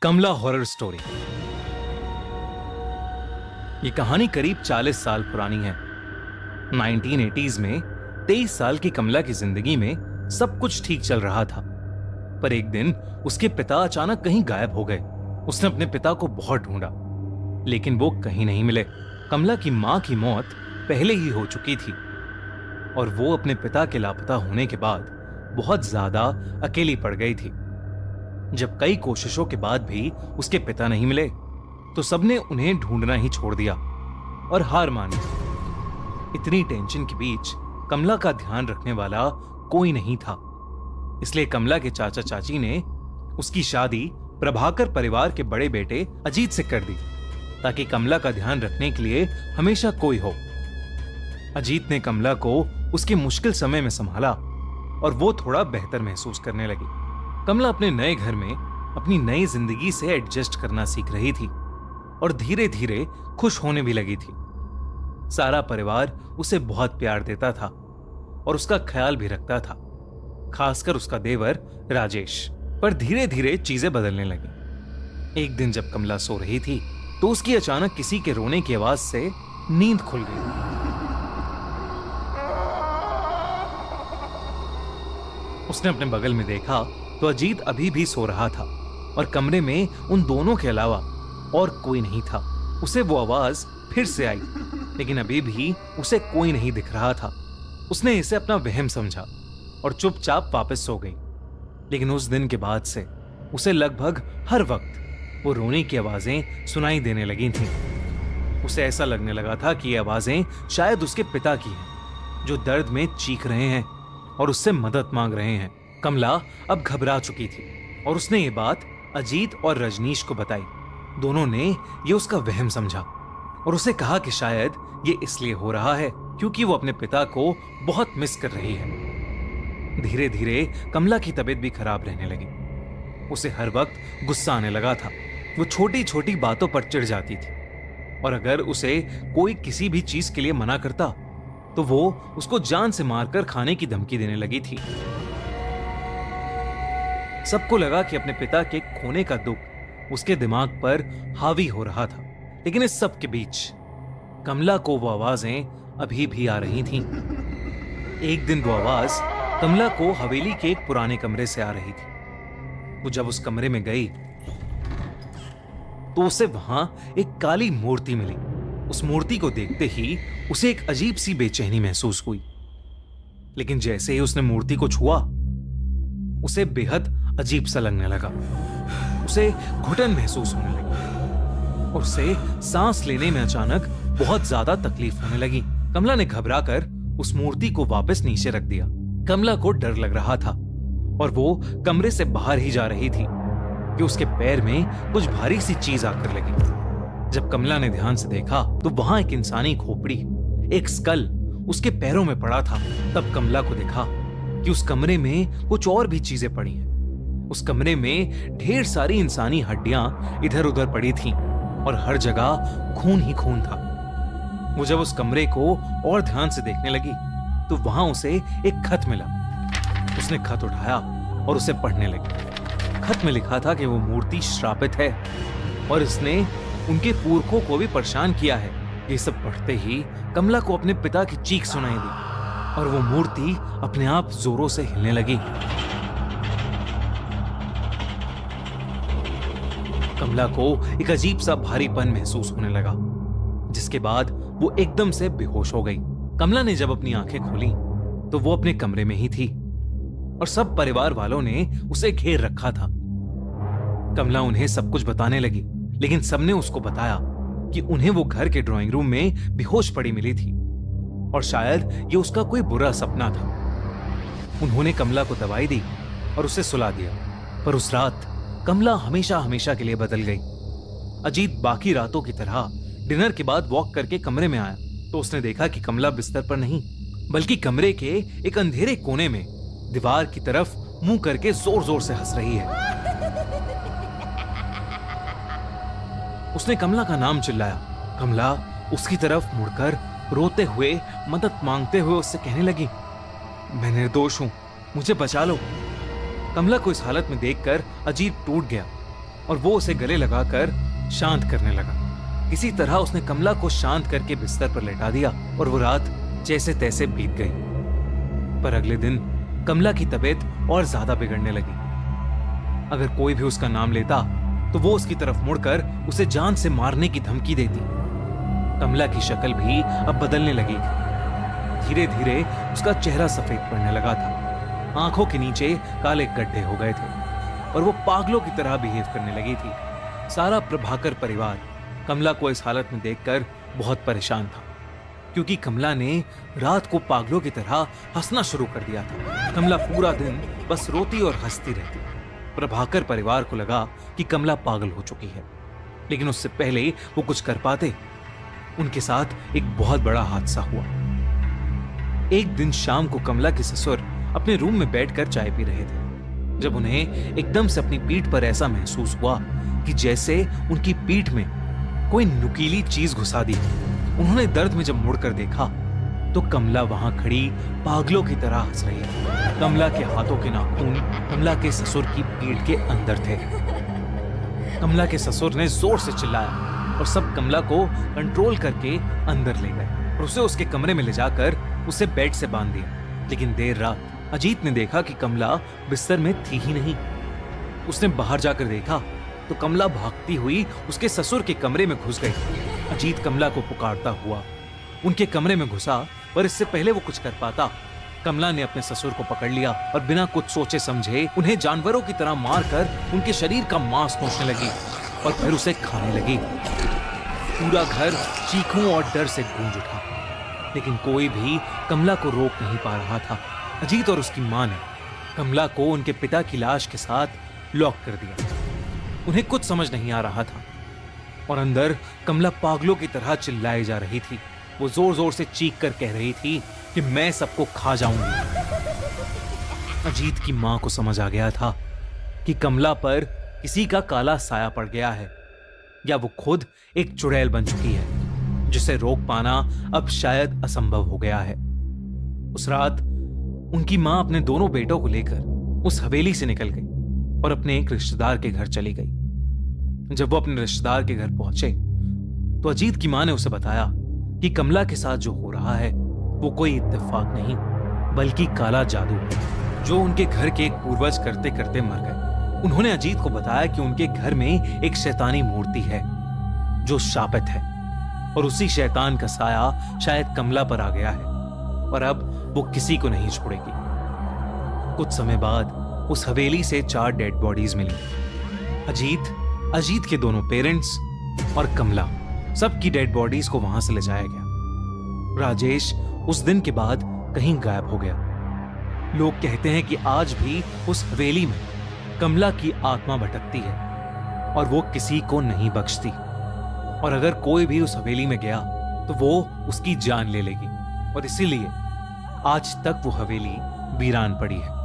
कमला horror story. ये कहानी करीब 40 साल पुरानी है। 1980s में 23 साल की कमला की जिंदगी में सब कुछ ठीक चल रहा था, पर एक दिन उसके पिता अचानक कहीं गायब हो गए। उसने अपने पिता को बहुत ढूंढा, लेकिन वो कहीं नहीं मिले। कमला की मां की मौत पहले ही हो चुकी थी और वो अपने पिता के लापता होने के बाद बहुत ज्यादा अकेली पड़ गई थी। जब कई कोशिशों के बाद भी उसके पिता नहीं मिले, तो सबने उन्हें ढूंढना ही छोड़ दिया और हार मानी। इतनी टेंशन के बीच कमला का ध्यान रखने वाला कोई नहीं था, इसलिए कमला के चाचा चाची ने उसकी शादी प्रभाकर परिवार के बड़े बेटे अजीत से कर दी, ताकि कमला का ध्यान रखने के लिए हमेशा कोई हो। अजीत ने कमला को उसके मुश्किल समय में संभाला और वो थोड़ा बेहतर महसूस करने लगी। कमला अपने नए घर में अपनी नई जिंदगी से एडजस्ट करना सीख रही थी और धीरे धीरे खुश होने भी लगी थी। सारा परिवार उसे बहुत प्यार देता था और उसका ख्याल भी रखता था, खासकर उसका देवर राजेश। पर धीरे धीरे चीजें बदलने लगी। एक दिन जब कमला सो रही थी, तो उसकी अचानक किसी के रोने की आवाज से नींद खुल गई। उसने अपने बगल में देखा तो अजीत अभी भी सो रहा था और कमरे में उन दोनों के अलावा और कोई नहीं था। उसे वो आवाज फिर से आई, लेकिन अभी भी उसे कोई नहीं दिख रहा था। उसने इसे अपना वहम समझा और चुपचाप वापस सो गई। लेकिन उस दिन के बाद से उसे लगभग हर वक्त वो रोने की आवाजें सुनाई देने लगी थीं। उसे ऐसा लगने लगा था कि ये आवाजें शायद उसके पिता की हैं, जो दर्द में चीख रहे हैं और उससे मदद मांग रहे हैं। कमला अब घबरा चुकी थी और उसने ये बात अजीत और रजनीश को बताई। दोनों ने ये उसका वहम समझा और उसे कहा कि शायद ये इसलिए हो रहा है क्योंकि वो अपने पिता को बहुत मिस कर रही है। धीरे धीरे कमला की तबीयत भी खराब रहने लगी। उसे हर वक्त गुस्सा आने लगा था। वो छोटी छोटी बातों पर चिढ़ जाती थी और अगर उसे कोई किसी भी चीज के लिए मना करता, तो वो उसको जान से मारकर खाने की धमकी देने लगी थी। सबको लगा कि अपने पिता के खोने का दुख उसके दिमाग पर हावी हो रहा था, लेकिन इस सब के बीच कमला को वो आवाजें अभी भी आ रही थीं। एक दिन वो आवाज कमला को हवेली के एक पुराने कमरे से आ रही थी। वो जब उस कमरे में गई तो उसे वहां एक काली मूर्ति मिली। उस मूर्ति को देखते ही उसे एक अजीब सी बेचैनी महसूस हुई, लेकिन जैसे ही उसने मूर्ति को छुआ, उसे बेहद अजीब सा लगने लगा। उसे घुटन महसूस होने लगी और उसे सांस लेने में अचानक बहुत ज्यादा तकलीफ होने लगी। कमला ने घबराकर उस मूर्ति को वापस नीचे रख दिया। कमला को डर लग रहा था और वो कमरे से बाहर ही जा रही थी कि उसके पैर में कुछ भारी सी चीज आकर लगी। जब कमला ने ध्यान से देखा तो वहां एक इंसानी खोपड़ी, एक स्कल उसके पैरों में पड़ा था। तब कमला को देखा कि उस कमरे में कुछ और भी चीजें पड़ी हैं। उस कमरे में ढेर सारी इंसानी हड्डियां इधर उधर पड़ी थीं और हर जगह खून ही खून था। वो जब उस कमरे को और ध्यान से देखने लगी तो वहां उसे एक खत मिला। उसने खत उठाया और उसे पढ़ने लगी। खत में लिखा था कि वो मूर्ति श्रापित है और इसने उनके पुरखों को भी परेशान किया है। ये सब पढ़ते ही कमला को अपने पिता की चीख सुनाई दी और वो मूर्ति अपने आप जोरों से हिलने लगी। कमला को एक अजीब सा भारीपन महसूस होने लगा, जिसके बाद वो एकदम से बेहोश हो गई। कमला ने जब अपनी आंखें खोली तो वो अपने कमरे में ही थी और सब परिवार वालों ने उसे घेर रखा था। कमला उन्हें सब कुछ बताने लगी, लेकिन सबने उसको बताया कि उन्हें वो घर के ड्राइंग रूम में बेहोश पड़ी मिली थी और शायद ये उसका कोई बुरा सपना था। उन्होंने कमला को दवाई दी और उसे सुला दिया, पर उस रात कमला हमेशा हमेशा के लिए बदल गई। अजीत बाकी रातों की तरह डिनर के बाद वॉक करके कमरे में आया तो उसने देखा कि कमला बिस्तर पर नहीं, बल्कि कमरे के एक अंधेरे कोने में दीवार की तरफ मुंह करके जोर जोर से हंस रही है। उसने कमला का नाम चिल्लाया। कमला उसकी तरफ मुड़कर रोते हुए, मदद मांगते हुए उससे कहने लगी, मैं निर्दोष हूं, मुझे बचा लो। कमला को इस हालत में देखकर अजीत टूट गया और वो उसे गले लगाकर शांत करने लगा। किसी तरह उसने कमला को शांत करके बिस्तर पर लेटा दिया और वो रात जैसे तैसे बीत गई। पर अगले दिन कमला की तबीयत और ज्यादा बिगड़ने लगी। अगर कोई भी उसका नाम लेता तो वो उसकी तरफ मुड़कर उसे जान से मारने की धमकी देती। कमला की शक्ल भी अब बदलने लगी थी। धीरे धीरे उसका चेहरा सफेद पड़ने लगा था। आंखों के नीचे काले गड्ढे हो गए थे और वो पागलों की तरह बिहेव करने लगी थी। सारा प्रभाकर परिवार कमला को इस हालत में देखकर बहुत परेशान था, क्योंकि कमला ने रात को पागलों की तरह हंसना शुरू कर दिया था। कमला पूरा दिन बस रोती और हंसती रहती। प्रभाकर परिवार को लगा कि कमला पागल हो चुकी है, लेकिन उससे पहले वो कुछ कर पाते, उनके साथ एक बहुत बड़ा हादसा हुआ। एक दिन शाम को कमला के ससुर अपने रूम में बैठकर चाय पी रहे थे, जब उन्हें एकदम से अपनी पीठ पर ऐसा महसूस हुआ कि जैसे उनकी पीठ में कोई नुकीली चीज घुसा दी। उन्होंने दर्द में जब मुड़कर देखा तो कमला वहां खड़ी पागलों की तरह हंस रही है। कमला के हाथों के नाखून कमला के ससुर की पीठ के अंदर थे। कमला के ससुर ने जोर से चिल्लाया और सब कमला को कंट्रोल करके अंदर ले गए और उसे उसके कमरे में ले जाकर उसे बेड से बांध दिया। लेकिन देर रात अजीत ने देखा कि कमला बिस्तर में थी ही नहीं। उसने बाहर जाकर देखा तो कमला भागती हुई उसके ससुर के कमरे में घुस गई। अजीत कमला को पुकारता हुआ उनके कमरे में घुसा, पर इससे पहले वो कुछ कर पाता, कमला ने अपने ससुर को पकड़ लिया और बिना कुछ सोचे समझे उन्हें जानवरों की तरह मारकर उनके शरीर का मांस नोचने लगी और फिर उसे खाने लगी। पूरा घर चीखों और डर से गूंज उठा, लेकिन कोई भी कमला को रोक नहीं पा रहा था। अजीत और उसकी मां ने कमला को उनके पिता की लाश के साथ लॉक कर दिया। उन्हें कुछ समझ नहीं आ रहा था और अंदर कमला पागलों की तरह चिल्लाई जा रही थी। वो जोर जोर से चीख कर कह रही थी कि मैं सबको खा जाऊंगी। अजीत की मां को समझ आ गया था कि कमला पर किसी का काला साया पड़ गया है, या वो खुद एक चुड़ैल बन चुकी है, जिसे रोक पाना अब शायद असंभव हो गया है। उस रात उनकी मां अपने दोनों बेटों को लेकर उस हवेली से निकल गई और अपने एक रिश्तेदार के घर चली गई। जब वो अपने रिश्तेदार के घर पहुंचे तो अजीत की मां ने उसे बताया कि कमला के साथ जो हो रहा है वो कोई इत्तेफाक नहीं, बल्कि काला जादू है, जो उनके घर के एक पूर्वज करते करते मर गए। उन्होंने अजीत को बताया कि उनके घर में एक शैतानी मूर्ति है जो शापित है और उसी शैतान का साया शायद कमला पर आ गया है और अब वो किसी को नहीं छोड़ेगी। कुछ समय बाद उस हवेली से 4 डेड बॉडीज मिली। अजीत के दोनों पेरेंट्स और कमला, सबकी डेड बॉडीज को वहां से ले जाया गया। राजेश उस दिन के बाद कहीं गायब हो गया। लोग कहते हैं कि आज भी उस हवेली में कमला की आत्मा भटकती है और वो किसी को नहीं बख्शती, और अगर कोई भी उस हवेली में गया तो वो उसकी जान ले लेगी, और इसीलिए आज तक वो हवेली वीरान पड़ी है।